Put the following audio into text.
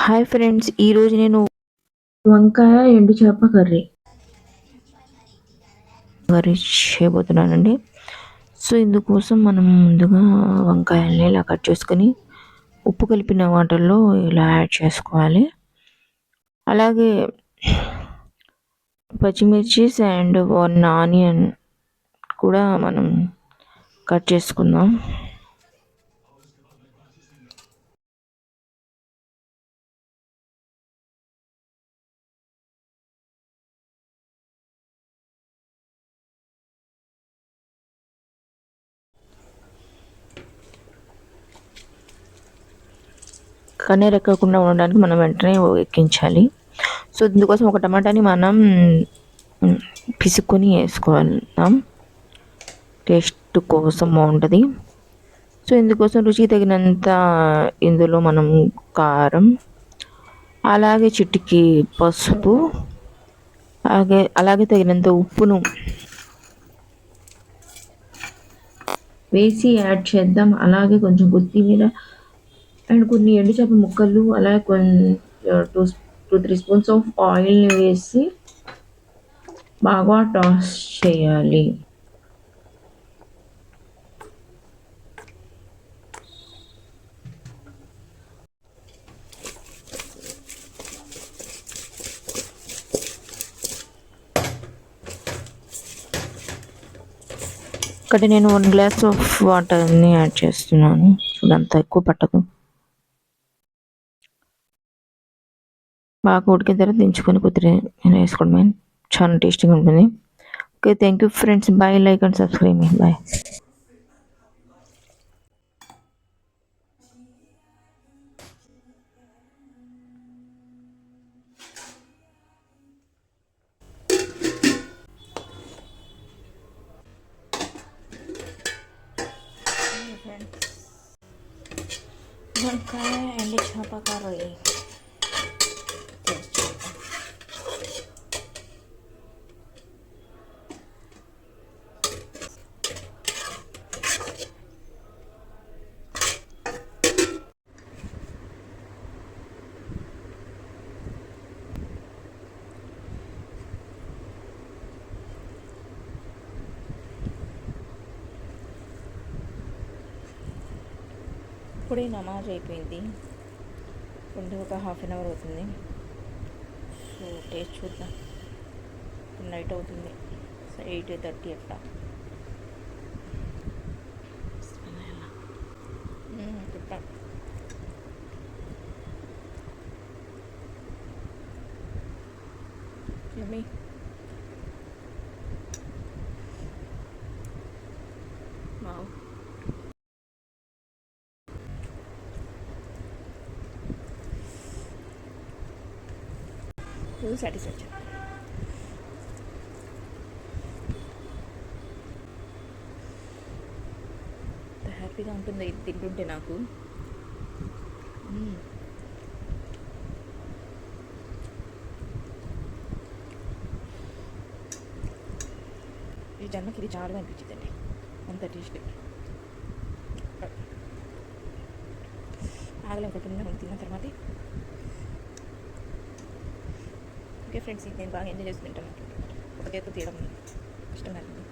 Hi friends, ఈరోజు నేను వంకాయ ఎండు చేప కర్రీ చేయబోతున్నానండి. సో ఇందుకోసం మనం ముందుగా వంకాయల్ని ఇలా కట్ చేసుకొని ఉప్పు కలిపిన వాటర్లో ఇలా యాడ్ చేసుకోవాలి. అలాగే పచ్చిమిర్చీస్ అండ్ 1 ఆనియన్ కూడా మనం కట్ చేసుకుందాం. కన్నీరు ఎక్కకుండా ఉండడానికి మనం వెంటనే ఎక్కించాలి. సో ఇందుకోసం ఒక టమాటాని మనం పిసుక్కొని వేసుకోవాలం, టేస్ట్ కోసం బాగుంటుంది. సో ఇందుకోసం రుచికి తగినంత ఇందులో మనం కారం, అలాగే చిటికి పసుపు, అలాగే తగినంత ఉప్పును వేసి యాడ్ చేద్దాం. అలాగే కొంచెం కొత్తిమీర అండ్ కొన్ని ఎండుచేప ముక్కలు, అలాగే కొన్ని 2-3 స్పూన్స్ ఆఫ్ ఆయిల్ని వేసి బాగా టాస్ చేయాలి. ఇక్కడ నేను 1 గ్లాస్ ఆఫ్ వాటర్ని యాడ్ చేస్తున్నాను. ఇదంతా ఎక్కువ పట్టదు. బాగా ఉడికిన తర్వాత దించుకొని కొద్దిగా వేసుకోవడమే, చాలా టేస్టీగా ఉంటుంది. Okay, thank you friends. Bye. Like and subscribe మీ. బాయ్. వంకాయ ఎండు చేప కర్రీ. ఇప్పుడే నమాజ్ అయిపోయింది. ఒక ½ అన్ అవర్ అవుతుంది. సో టేస్ట్ చూద్దాం. నైట్ అవుతుంది, 8:30 అట్లా. చెప్పా యమ్మీ. వావ్. Full satisfaction. హ్యాపీగా ఉంటుంది ఇది తింటుంటే నాకు. ఈ జన్మకి ఇది చాలా అనిపించిందండి, అంత టేస్ట్. ఆగలేకపోతుంది తిన్న తర్వాత. ఓకే ఫ్రెండ్స్, ఇది నేను బాగా ఎంజాయ్ చేసి తింటాను. ఒక చేతితో తీయడం ఇష్టం నాకు.